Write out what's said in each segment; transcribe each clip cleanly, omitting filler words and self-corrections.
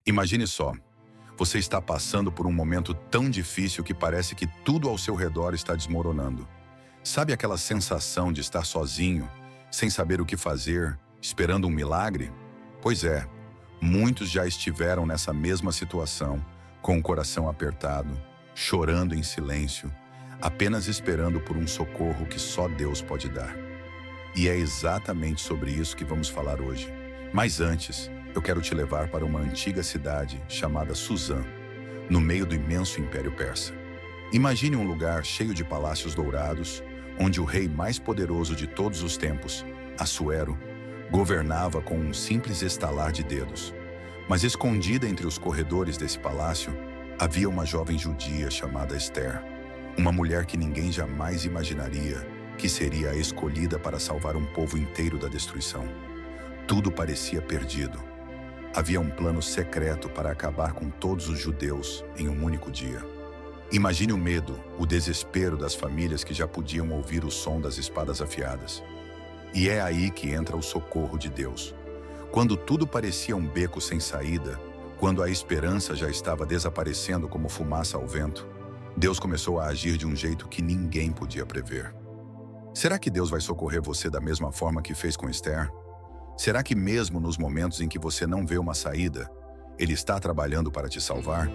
Imagine só, você está passando por um momento tão difícil que parece que tudo ao seu redor está desmoronando. Sabe aquela sensação de estar sozinho, sem saber o que fazer, esperando um milagre? Pois é, muitos já estiveram nessa mesma situação, com o coração apertado, chorando em silêncio, apenas esperando por um socorro que só Deus pode dar. E é exatamente sobre isso que vamos falar hoje. Mas antes, eu quero te levar para uma antiga cidade chamada Suzã, no meio do imenso Império Persa. Imagine um lugar cheio de palácios dourados, onde o rei mais poderoso de todos os tempos, Assuero, governava com um simples estalar de dedos. Mas escondida entre os corredores desse palácio, havia uma jovem judia chamada Esther, uma mulher que ninguém jamais imaginaria que seria a escolhida para salvar um povo inteiro da destruição. Tudo parecia perdido. Havia um plano secreto para acabar com todos os judeus em um único dia. Imagine o medo, o desespero das famílias que já podiam ouvir o som das espadas afiadas. E é aí que entra o socorro de Deus. Quando tudo parecia um beco sem saída, quando a esperança já estava desaparecendo como fumaça ao vento, Deus começou a agir de um jeito que ninguém podia prever. Será que Deus vai socorrer você da mesma forma que fez com Esther? Será que mesmo nos momentos em que você não vê uma saída, Ele está trabalhando para te salvar?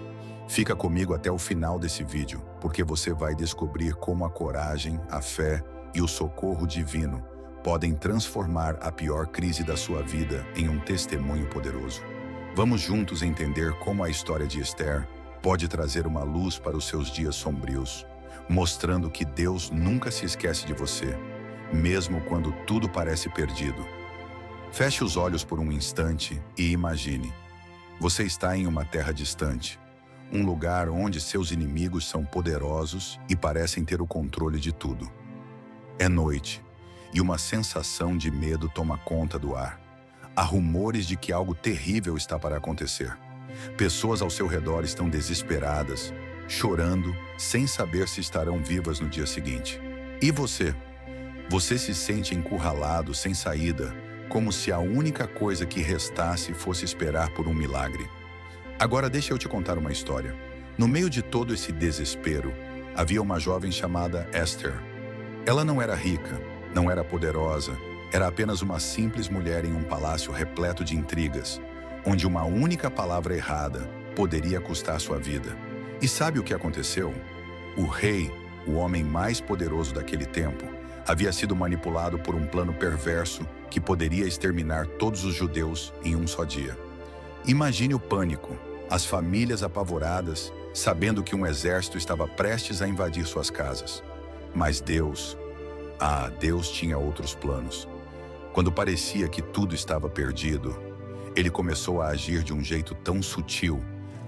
Fica comigo até o final desse vídeo, porque você vai descobrir como a coragem, a fé e o socorro divino podem transformar a pior crise da sua vida em um testemunho poderoso. Vamos juntos entender como a história de Esther pode trazer uma luz para os seus dias sombrios, mostrando que Deus nunca se esquece de você, mesmo quando tudo parece perdido. Feche os olhos por um instante e imagine. Você está em uma terra distante, um lugar onde seus inimigos são poderosos e parecem ter o controle de tudo. É noite, e uma sensação de medo toma conta do ar. Há rumores de que algo terrível está para acontecer. Pessoas ao seu redor estão desesperadas, chorando, sem saber se estarão vivas no dia seguinte. E você? Você se sente encurralado, sem saída, como se a única coisa que restasse fosse esperar por um milagre. Agora deixa eu te contar uma história. No meio de todo esse desespero, havia uma jovem chamada Esther. Ela não era rica, não era poderosa, era apenas uma simples mulher em um palácio repleto de intrigas, onde uma única palavra errada poderia custar sua vida. E sabe o que aconteceu? O rei, o homem mais poderoso daquele tempo, havia sido manipulado por um plano perverso que poderia exterminar todos os judeus em um só dia. Imagine o pânico, as famílias apavoradas, sabendo que um exército estava prestes a invadir suas casas. Mas Deus tinha outros planos. Quando parecia que tudo estava perdido, Ele começou a agir de um jeito tão sutil,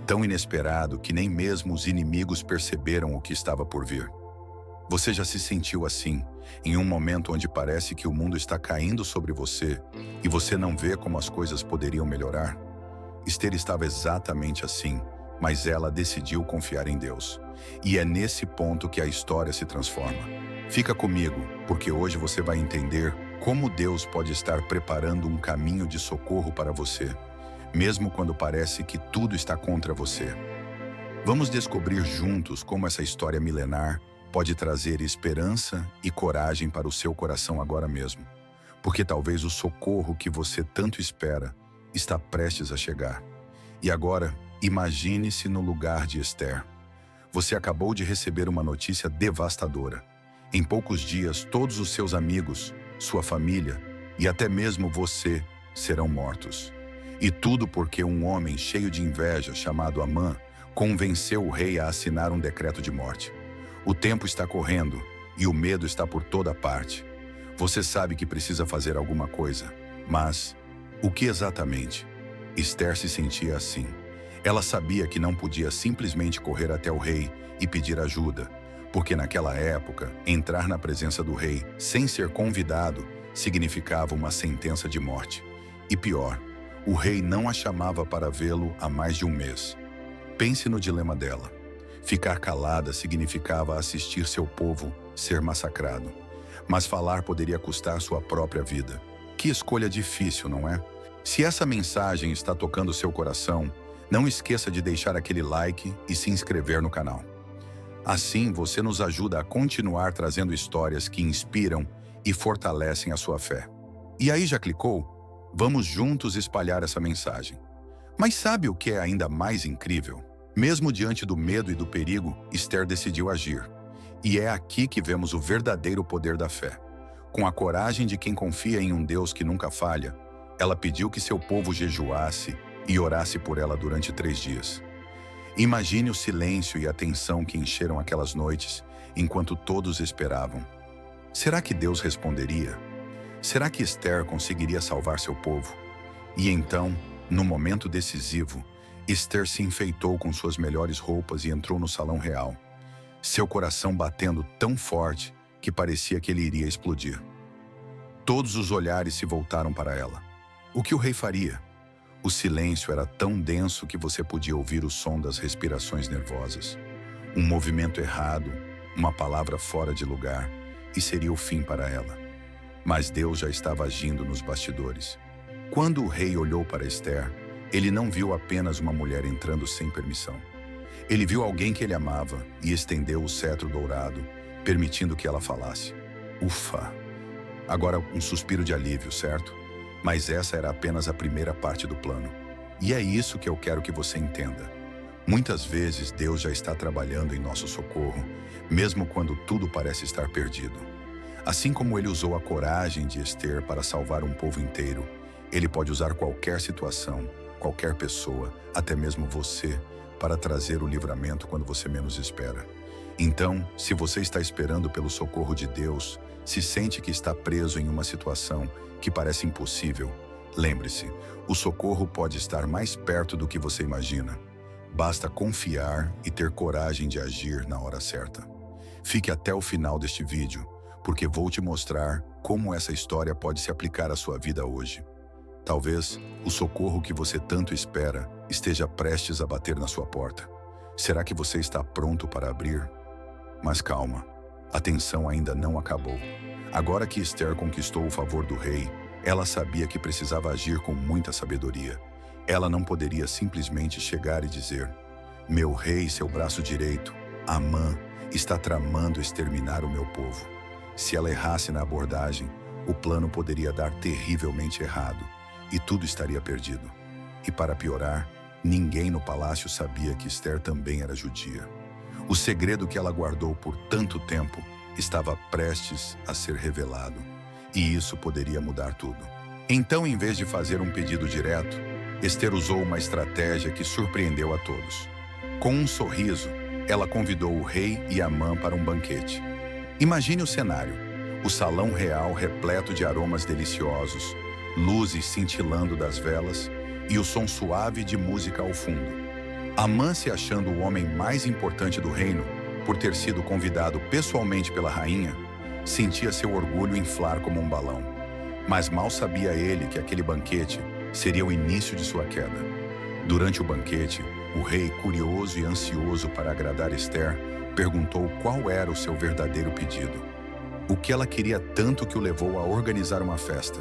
tão inesperado, que nem mesmo os inimigos perceberam o que estava por vir. Você já se sentiu assim, em um momento onde parece que o mundo está caindo sobre você e você não vê como as coisas poderiam melhorar? Esther estava exatamente assim, mas ela decidiu confiar em Deus. E é nesse ponto que a história se transforma. Fica comigo, porque hoje você vai entender como Deus pode estar preparando um caminho de socorro para você, mesmo quando parece que tudo está contra você. Vamos descobrir juntos como essa história milenar pode trazer esperança e coragem para o seu coração agora mesmo, porque talvez o socorro que você tanto espera está prestes a chegar. E agora, imagine-se no lugar de Esther. Você acabou de receber uma notícia devastadora. Em poucos dias, todos os seus amigos, sua família e até mesmo você serão mortos. E tudo porque um homem cheio de inveja, chamado Amã, convenceu o rei a assinar um decreto de morte. O tempo está correndo e o medo está por toda parte. Você sabe que precisa fazer alguma coisa, mas o que exatamente? Esther se sentia assim. Ela sabia que não podia simplesmente correr até o rei e pedir ajuda, porque naquela época, entrar na presença do rei sem ser convidado significava uma sentença de morte. E pior, o rei não a chamava para vê-lo há mais de um mês. Pense no dilema dela. Ficar calada significava assistir seu povo ser massacrado. Mas falar poderia custar sua própria vida. Que escolha difícil, não é? Se essa mensagem está tocando seu coração, Não esqueça de deixar aquele like e se inscrever no canal. Assim, você nos ajuda a continuar trazendo histórias que inspiram e fortalecem a sua fé. E aí, já clicou? Vamos juntos espalhar essa mensagem. Mas sabe o que é ainda mais incrível? Mesmo diante do medo e do perigo, Esther decidiu agir. E é aqui que vemos o verdadeiro poder da fé. Com a coragem de quem confia em um Deus que nunca falha, ela pediu que seu povo jejuasse e orasse por ela durante 3 dias. Imagine o silêncio e a tensão que encheram aquelas noites, enquanto todos esperavam. Será que Deus responderia? Será que Esther conseguiria salvar seu povo? E então, no momento decisivo, Esther se enfeitou com suas melhores roupas e entrou no salão real, seu coração batendo tão forte que parecia que ele iria explodir. Todos os olhares se voltaram para ela. O que o rei faria? O silêncio era tão denso que você podia ouvir o som das respirações nervosas. Um movimento errado, uma palavra fora de lugar, e seria o fim para ela. Mas Deus já estava agindo nos bastidores. Quando o rei olhou para Esther, ele não viu apenas uma mulher entrando sem permissão. Ele viu alguém que ele amava e estendeu o cetro dourado, permitindo que ela falasse. Ufa! Agora um suspiro de alívio, certo? Mas essa era apenas a primeira parte do plano. E é isso que eu quero que você entenda. Muitas vezes Deus já está trabalhando em nosso socorro, mesmo quando tudo parece estar perdido. Assim como ele usou a coragem de Esther para salvar um povo inteiro, ele pode usar qualquer situação, qualquer pessoa, até mesmo você, para trazer o livramento quando você menos espera. Então, se você está esperando pelo socorro de Deus, se sente que está preso em uma situação que parece impossível, lembre-se, o socorro pode estar mais perto do que você imagina. Basta confiar e ter coragem de agir na hora certa. Fique até o final deste vídeo, porque vou te mostrar como essa história pode se aplicar à sua vida hoje. Talvez o socorro que você tanto espera esteja prestes a bater na sua porta. Será que você está pronto para abrir? Mas calma, a tensão ainda não acabou. Agora que Esther conquistou o favor do rei, ela sabia que precisava agir com muita sabedoria. Ela não poderia simplesmente chegar e dizer: meu rei, seu braço direito, Amã, está tramando exterminar o meu povo. Se ela errasse na abordagem, o plano poderia dar terrivelmente errado e tudo estaria perdido. E para piorar, ninguém no palácio sabia que Esther também era judia. O segredo que ela guardou por tanto tempo estava prestes a ser revelado, e isso poderia mudar tudo. Então, em vez de fazer um pedido direto, Esther usou uma estratégia que surpreendeu a todos. Com um sorriso, ela convidou o rei e Amã para um banquete. Imagine o cenário: o salão real repleto de aromas deliciosos, luzes cintilando das velas e o som suave de música ao fundo. Amã, se achando o homem mais importante do reino, por ter sido convidado pessoalmente pela rainha, sentia seu orgulho inflar como um balão. Mas mal sabia ele que aquele banquete seria o início de sua queda. Durante o banquete, o rei, curioso e ansioso para agradar Esther, perguntou qual era o seu verdadeiro pedido. O que ela queria tanto que o levou a organizar uma festa.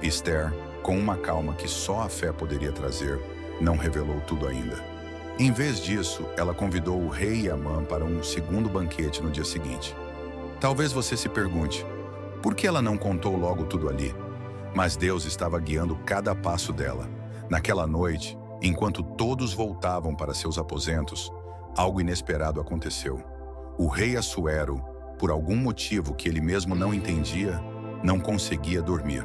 Esther, com uma calma que só a fé poderia trazer, não revelou tudo ainda. Em vez disso, ela convidou o rei e Amã para um segundo banquete no dia seguinte. Talvez você se pergunte, por que ela não contou logo tudo ali? Mas Deus estava guiando cada passo dela. Naquela noite, enquanto todos voltavam para seus aposentos, algo inesperado aconteceu. O rei Assuero, por algum motivo que ele mesmo não entendia, não conseguia dormir.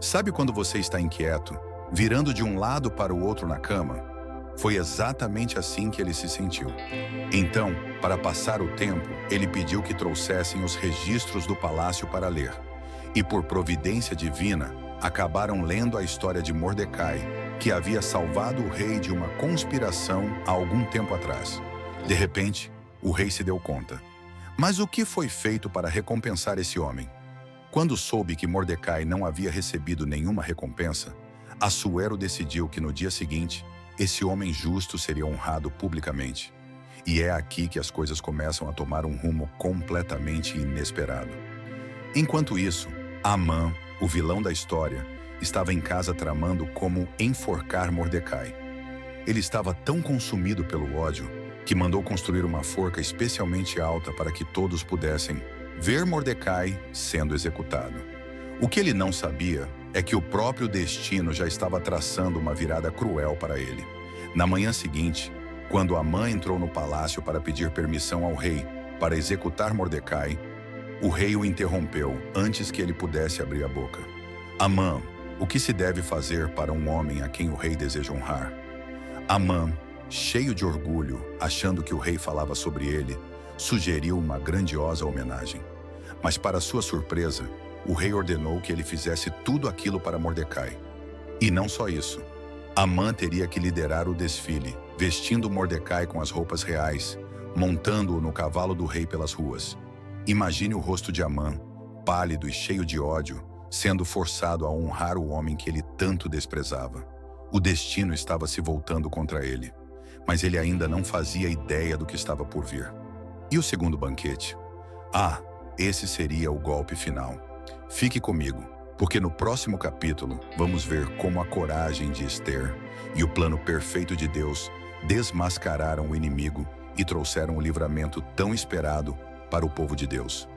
Sabe quando você está inquieto, virando de um lado para o outro na cama? Foi exatamente assim que ele se sentiu. Então, para passar o tempo, ele pediu que trouxessem os registros do palácio para ler. E por providência divina, acabaram lendo a história de Mordecai, que havia salvado o rei de uma conspiração há algum tempo atrás. De repente, o rei se deu conta. Mas o que foi feito para recompensar esse homem? Quando soube que Mordecai não havia recebido nenhuma recompensa, Assuero decidiu que no dia seguinte, esse homem justo seria honrado publicamente. E é aqui que as coisas começam a tomar um rumo completamente inesperado. Enquanto isso, Amã, o vilão da história, estava em casa tramando como enforcar Mordecai. Ele estava tão consumido pelo ódio que mandou construir uma forca especialmente alta para que todos pudessem ver Mordecai sendo executado. O que ele não sabia é que o próprio destino já estava traçando uma virada cruel para ele. Na manhã seguinte, quando Amã entrou no palácio para pedir permissão ao rei para executar Mordecai, o rei o interrompeu antes que ele pudesse abrir a boca. Amã, o que se deve fazer para um homem a quem o rei deseja honrar? Amã, cheio de orgulho, achando que o rei falava sobre ele, sugeriu uma grandiosa homenagem. Mas para sua surpresa, o rei ordenou que ele fizesse tudo aquilo para Mordecai. E não só isso. Amã teria que liderar o desfile, vestindo Mordecai com as roupas reais, montando-o no cavalo do rei pelas ruas. Imagine o rosto de Amã, pálido e cheio de ódio, sendo forçado a honrar o homem que ele tanto desprezava. O destino estava se voltando contra ele, mas ele ainda não fazia ideia do que estava por vir. E o segundo banquete? Ah, esse seria o golpe final. Fique comigo, porque no próximo capítulo vamos ver como a coragem de Ester e o plano perfeito de Deus desmascararam o inimigo e trouxeram o livramento tão esperado para o povo de Deus.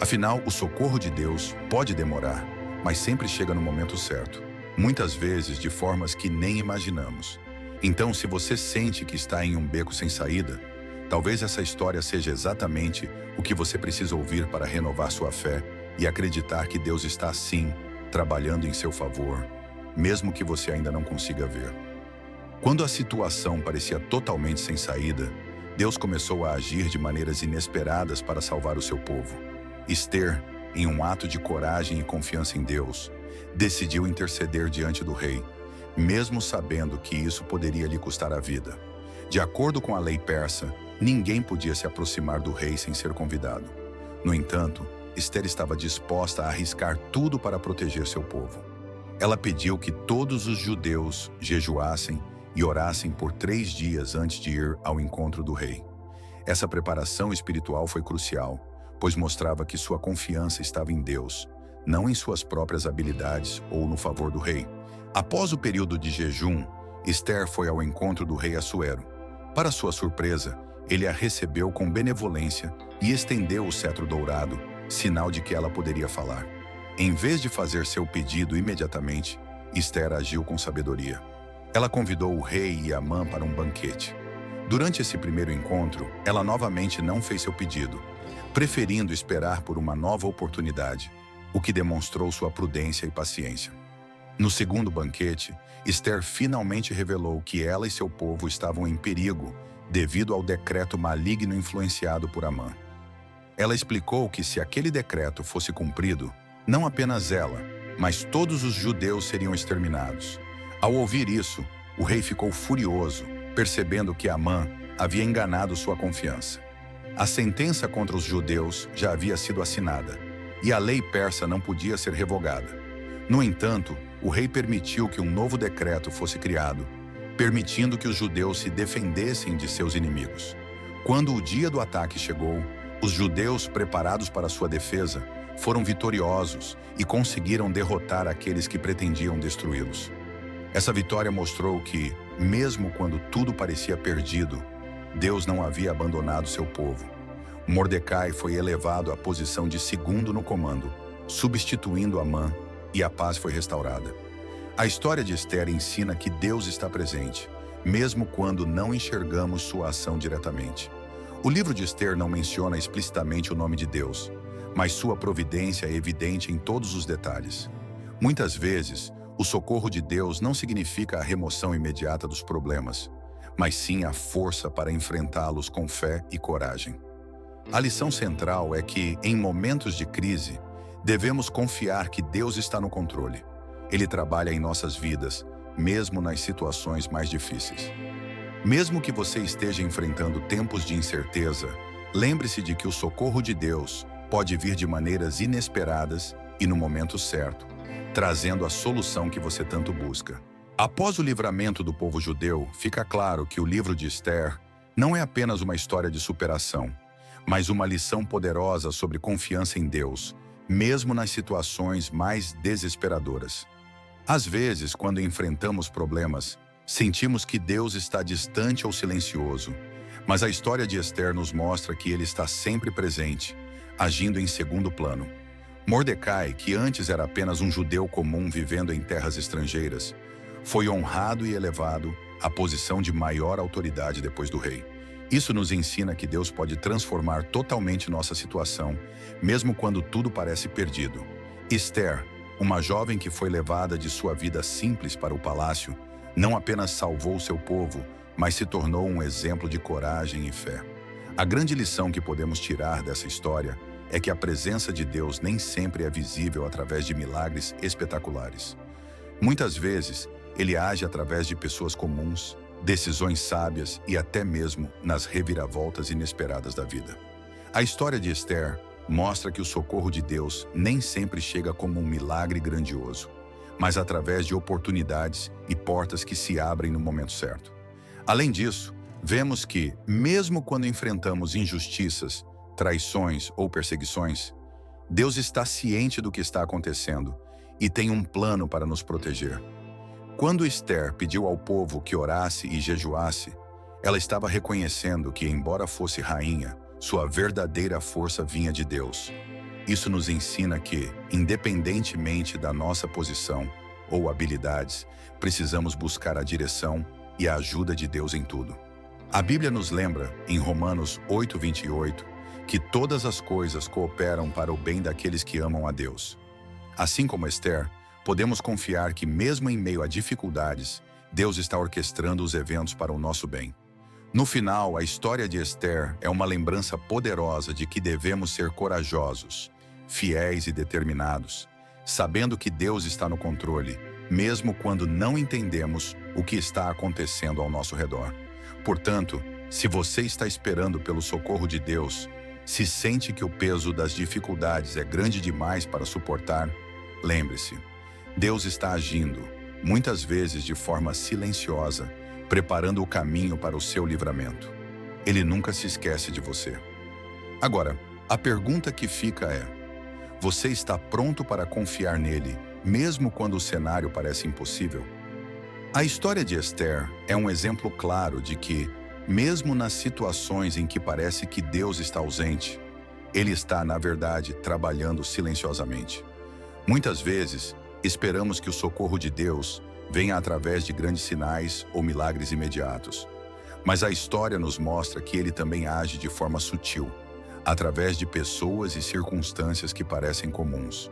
Afinal, o socorro de Deus pode demorar, mas sempre chega no momento certo, muitas vezes de formas que nem imaginamos. Então, se você sente que está em um beco sem saída, talvez essa história seja exatamente o que você precisa ouvir para renovar sua fé e acreditar que Deus está, sim, trabalhando em seu favor, mesmo que você ainda não consiga ver. Quando a situação parecia totalmente sem saída, Deus começou a agir de maneiras inesperadas para salvar o seu povo. Ester, em um ato de coragem e confiança em Deus, decidiu interceder diante do rei, mesmo sabendo que isso poderia lhe custar a vida. De acordo com a lei persa, ninguém podia se aproximar do rei sem ser convidado. No entanto, Ester estava disposta a arriscar tudo para proteger seu povo. Ela pediu que todos os judeus jejuassem e orassem por 3 dias antes de ir ao encontro do rei. Essa preparação espiritual foi crucial, pois mostrava que sua confiança estava em Deus, não em suas próprias habilidades ou no favor do rei. Após o período de jejum, Ester foi ao encontro do rei Assuero. Para sua surpresa, ele a recebeu com benevolência e estendeu o cetro dourado, sinal de que ela poderia falar. Em vez de fazer seu pedido imediatamente, Ester agiu com sabedoria. Ela convidou o rei e Amã para um banquete. Durante esse primeiro encontro, ela novamente não fez seu pedido, preferindo esperar por uma nova oportunidade, o que demonstrou sua prudência e paciência. No segundo banquete, Ester finalmente revelou que ela e seu povo estavam em perigo devido ao decreto maligno influenciado por Amã. Ela explicou que se aquele decreto fosse cumprido, não apenas ela, mas todos os judeus seriam exterminados. Ao ouvir isso, o rei ficou furioso, percebendo que Amã havia enganado sua confiança. A sentença contra os judeus já havia sido assinada, e a lei persa não podia ser revogada. No entanto, o rei permitiu que um novo decreto fosse criado, permitindo que os judeus se defendessem de seus inimigos. Quando o dia do ataque chegou, os judeus, preparados para sua defesa, foram vitoriosos e conseguiram derrotar aqueles que pretendiam destruí-los. Essa vitória mostrou que, mesmo quando tudo parecia perdido, Deus não havia abandonado seu povo. Mordecai foi elevado à posição de segundo no comando, substituindo Amã, e a paz foi restaurada. A história de Ester ensina que Deus está presente, mesmo quando não enxergamos sua ação diretamente. O livro de Ester não menciona explicitamente o nome de Deus, mas sua providência é evidente em todos os detalhes. Muitas vezes, o socorro de Deus não significa a remoção imediata dos problemas, mas sim a força para enfrentá-los com fé e coragem. A lição central é que, em momentos de crise, devemos confiar que Deus está no controle. Ele trabalha em nossas vidas, mesmo nas situações mais difíceis. Mesmo que você esteja enfrentando tempos de incerteza, lembre-se de que o socorro de Deus pode vir de maneiras inesperadas e no momento certo, trazendo a solução que você tanto busca. Após o livramento do povo judeu, fica claro que o livro de Ester não é apenas uma história de superação, mas uma lição poderosa sobre confiança em Deus, mesmo nas situações mais desesperadoras. Às vezes, quando enfrentamos problemas, Sentimos que Deus está distante ou silencioso, mas a história de Esther nos mostra que ele está sempre presente, agindo em segundo plano. Mordecai, que antes era apenas um judeu comum vivendo em terras estrangeiras, foi honrado e elevado à posição de maior autoridade depois do rei. Isso nos ensina que Deus pode transformar totalmente nossa situação, mesmo quando tudo parece perdido. Esther, uma jovem que foi levada de sua vida simples para o palácio, não apenas salvou seu povo, mas se tornou um exemplo de coragem e fé. A grande lição que podemos tirar dessa história é que a presença de Deus nem sempre é visível através de milagres espetaculares. Muitas vezes, Ele age através de pessoas comuns, decisões sábias e até mesmo nas reviravoltas inesperadas da vida. A história de Esther mostra que o socorro de Deus nem sempre chega como um milagre grandioso, mas através de oportunidades e portas que se abrem no momento certo. Além disso, vemos que, mesmo quando enfrentamos injustiças, traições ou perseguições, Deus está ciente do que está acontecendo e tem um plano para nos proteger. Quando Esther pediu ao povo que orasse e jejuasse, ela estava reconhecendo que, embora fosse rainha, sua verdadeira força vinha de Deus. Isso nos ensina que, independentemente da nossa posição ou habilidades, precisamos buscar a direção e a ajuda de Deus em tudo. A Bíblia nos lembra, em Romanos 8:28, que todas as coisas cooperam para o bem daqueles que amam a Deus. Assim como Esther, podemos confiar que, mesmo em meio a dificuldades, Deus está orquestrando os eventos para o nosso bem. No final, a história de Esther é uma lembrança poderosa de que devemos ser corajosos, fiéis e determinados, sabendo que Deus está no controle, mesmo quando não entendemos o que está acontecendo ao nosso redor. Portanto, se você está esperando pelo socorro de Deus, se sente que o peso das dificuldades é grande demais para suportar, lembre-se, Deus está agindo, muitas vezes de forma silenciosa, preparando o caminho para o seu livramento. Ele nunca se esquece de você. Agora, a pergunta que fica é: você está pronto para confiar nele, mesmo quando o cenário parece impossível? A história de Esther é um exemplo claro de que, mesmo nas situações em que parece que Deus está ausente, Ele está, na verdade, trabalhando silenciosamente. Muitas vezes, esperamos que o socorro de Deus venha através de grandes sinais ou milagres imediatos. Mas a história nos mostra que Ele também age de forma sutil, através de pessoas e circunstâncias que parecem comuns.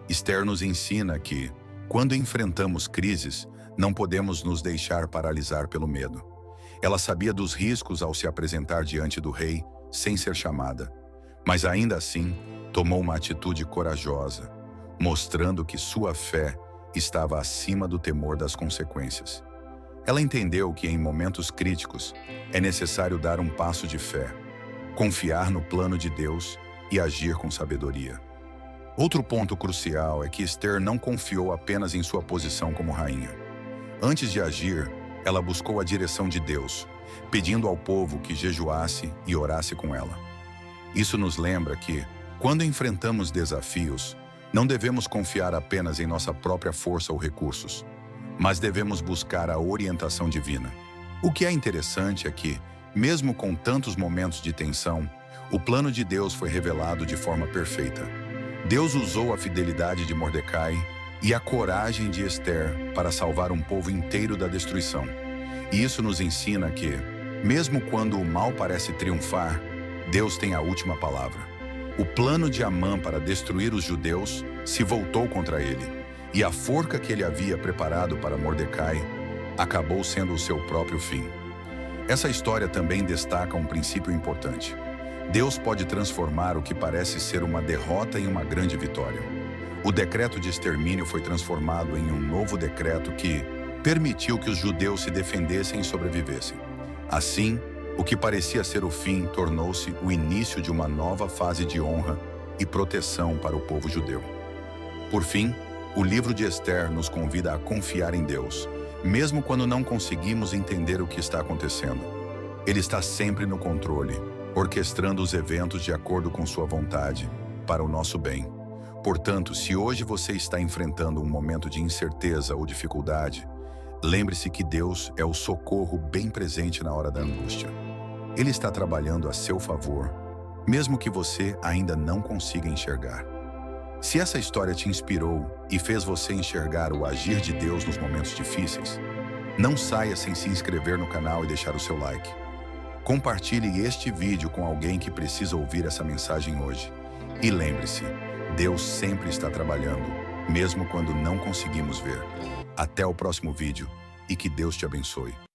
Esther nos ensina que, quando enfrentamos crises, não podemos nos deixar paralisar pelo medo. Ela sabia dos riscos ao se apresentar diante do rei, sem ser chamada. Mas ainda assim, tomou uma atitude corajosa, mostrando que sua fé estava acima do temor das consequências. Ela entendeu que em momentos críticos é necessário dar um passo de fé, confiar no plano de Deus e agir com sabedoria. Outro ponto crucial é que Esther não confiou apenas em sua posição como rainha. Antes de agir, ela buscou a direção de Deus, pedindo ao povo que jejuasse e orasse com ela. Isso nos lembra que, quando enfrentamos desafios, não devemos confiar apenas em nossa própria força ou recursos, mas devemos buscar a orientação divina. O que é interessante é que, mesmo com tantos momentos de tensão, o plano de Deus foi revelado de forma perfeita. Deus usou a fidelidade de Mordecai e a coragem de Esther para salvar um povo inteiro da destruição. E isso nos ensina que, mesmo quando o mal parece triunfar, Deus tem a última palavra. O plano de Amã para destruir os judeus se voltou contra ele, e a forca que ele havia preparado para Mordecai acabou sendo o seu próprio fim. Essa história também destaca um princípio importante. Deus pode transformar o que parece ser uma derrota em uma grande vitória. O decreto de extermínio foi transformado em um novo decreto que permitiu que os judeus se defendessem e sobrevivessem. Assim, o que parecia ser o fim tornou-se o início de uma nova fase de honra e proteção para o povo judeu. Por fim, o livro de Esther nos convida a confiar em Deus, mesmo quando não conseguimos entender o que está acontecendo. Ele está sempre no controle, orquestrando os eventos de acordo com sua vontade, para o nosso bem. Portanto, se hoje você está enfrentando um momento de incerteza ou dificuldade, Lembre-se que Deus é o socorro bem presente na hora da angústia. Ele está trabalhando a seu favor, mesmo que você ainda não consiga enxergar. Se essa história te inspirou e fez você enxergar o agir de Deus nos momentos difíceis, não saia sem se inscrever no canal e deixar o seu like. Compartilhe este vídeo com alguém que precisa ouvir essa mensagem hoje. E lembre-se, Deus sempre está trabalhando, mesmo quando não conseguimos ver. Até o próximo vídeo e que Deus te abençoe.